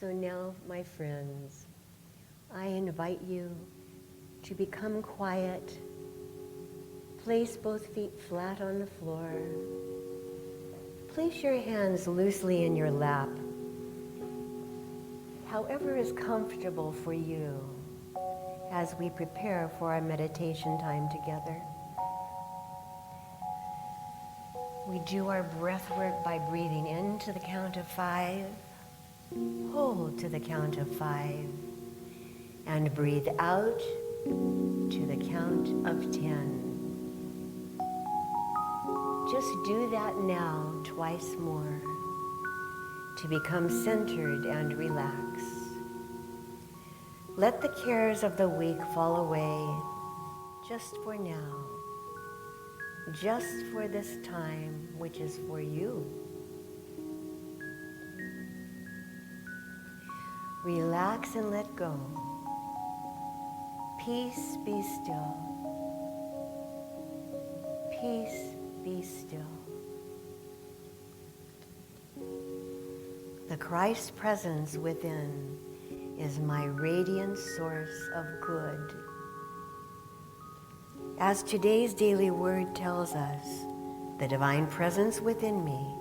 So now, my friends, I invite you to become quiet. Place both feet flat on the floor. Place your hands loosely in your lap, however is comfortable for you as we prepare for our meditation time together. We do our breath work by breathing in to the count of 5, hold to the count of 5, and breathe out to the count of 10. Just do that now twice more to become centered and relaxed. Let the cares of the week fall away just for now, just for this time which is for you. Relax and let go. Peace, be still. Peace, be still. The Christ presence within is my radiant source of good. As today's daily word tells us, the divine presence within me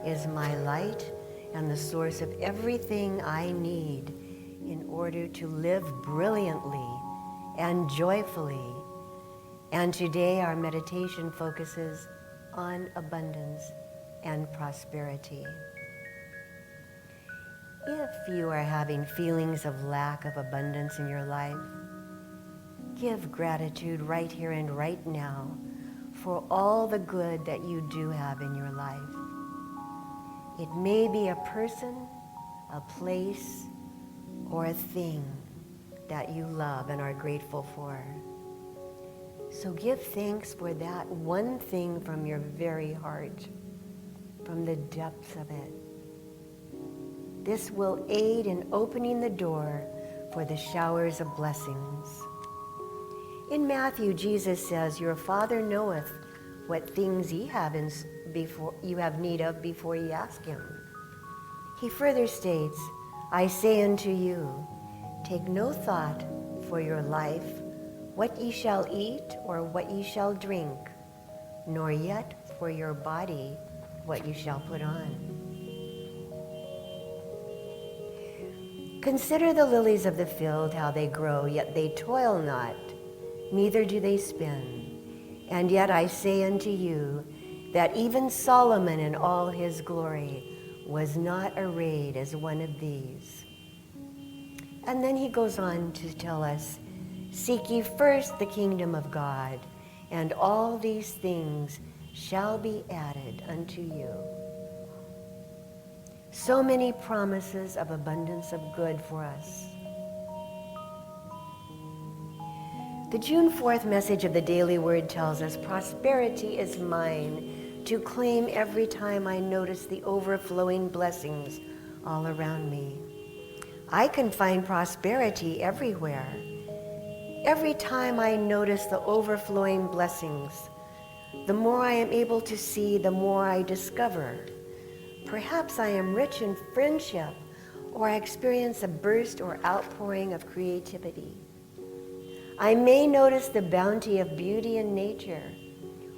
is my light and the source of everything I need in order to live brilliantly and joyfully. And today our meditation focuses on abundance and prosperity. If you are having feelings of lack of abundance in your life, give gratitude right here and right now for all the good that you do have in your life. It may be a person, a place, or a thing that you love and are grateful for. So give thanks for that one thing from your very heart, from the depths of it. This will aid in opening the door for the showers of blessings. In Matthew, Jesus says, "Your Father knoweth what things you have need of before ye ask him." He further states, "I say unto you, take no thought for your life, what ye shall eat or what ye shall drink, nor yet for your body what ye shall put on. Consider the lilies of the field, how they grow, yet they toil not, neither do they spin. And yet I say unto you, that even Solomon in all his glory was not arrayed as one of these." And then he goes on to tell us, "Seek ye first the kingdom of God, and all these things shall be added unto you." So many promises of abundance of good for us. The June 4th message of the Daily Word tells us, "Prosperity is mine to claim every time I notice the overflowing blessings all around me." I can find prosperity everywhere. Every time I notice the overflowing blessings, the more I am able to see, the more I discover. Perhaps I am rich in friendship, or I experience a burst or outpouring of creativity. I may notice the bounty of beauty in nature,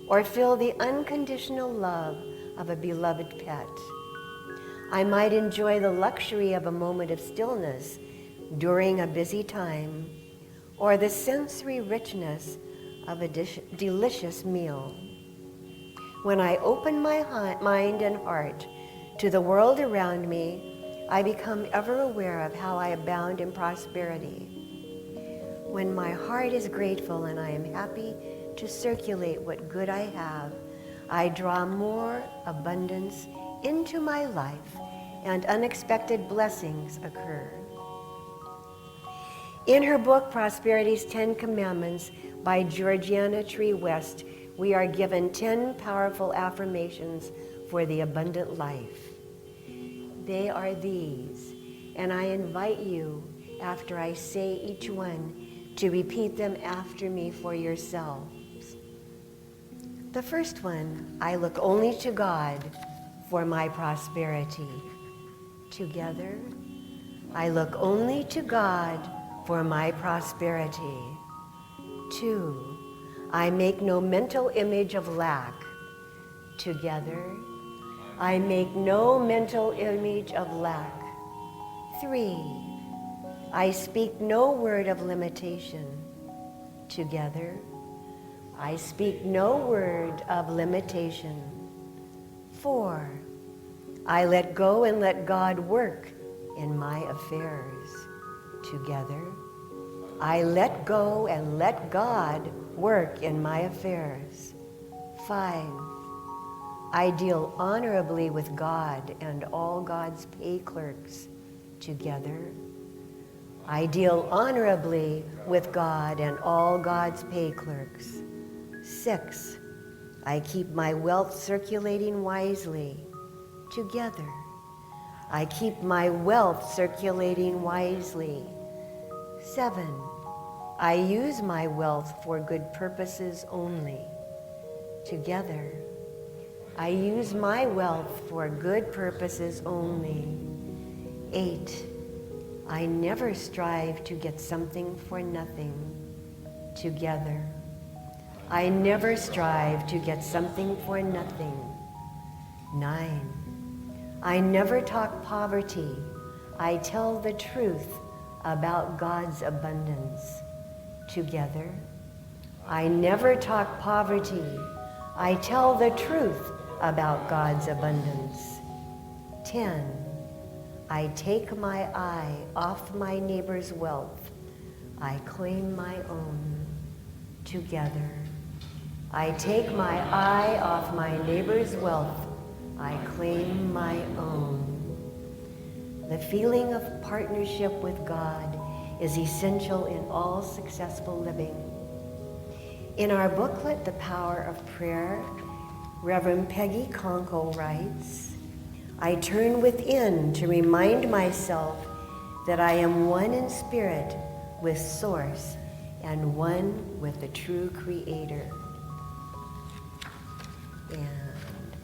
or feel the unconditional love of a beloved pet. I might enjoy the luxury of a moment of stillness during a busy time, or the sensory richness of a delicious meal. When I open my mind and heart to the world around me, I become ever aware of how I abound in prosperity. When my heart is grateful and I am happy to circulate what good I have, I draw more abundance into my life and unexpected blessings occur. In her book, Prosperity's 10 Commandments by Georgiana Tree West, we are given 10 powerful affirmations for the abundant life. They are these, and I invite you, after I say each one, to repeat them after me for yourselves. The first one, I look only to God for my prosperity. Together, I look only to God for my prosperity. 2, I make no mental image of lack. Together, I make no mental image of lack. 3, I speak no word of limitation. Together, I speak no word of limitation. 4, I let go and let God work in my affairs. Together, I let go and let God work in my affairs. 5, I deal honorably with God and all God's pay clerks. Together, I deal honorably with God and all God's pay clerks. 6, I keep my wealth circulating wisely. Together, I keep my wealth circulating wisely. 7, I use my wealth for good purposes only. Together, I use my wealth for good purposes only. 8, I never strive to get something for nothing. Together, I never strive to get something for nothing. 9, I never talk poverty. I tell the truth about God's abundance. Together, I never talk poverty. I tell the truth about God's abundance. 10, I take my eye off my neighbor's wealth. I claim my own. Together, I take my eye off my neighbor's wealth. I claim my own. The feeling of partnership with God is essential in all successful living. In our booklet, The Power of Prayer, Reverend Peggy Conkle writes, I turn within to remind myself that I am one in spirit with Source and one with the true Creator. And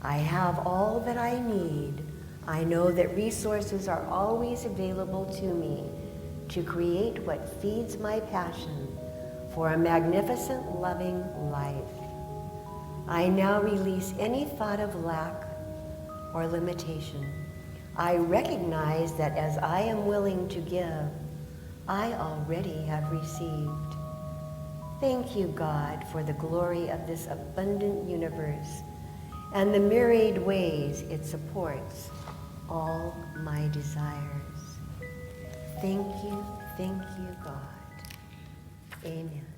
I have all that I need. I know that resources are always available to me to create what feeds my passion for a magnificent, loving life. I now release any thought of lack or limitation. I recognize that as I am willing to give, I already have received. Thank you, God, for the glory of this abundant universe and the myriad ways it supports all my desires. Thank you, God. Amen.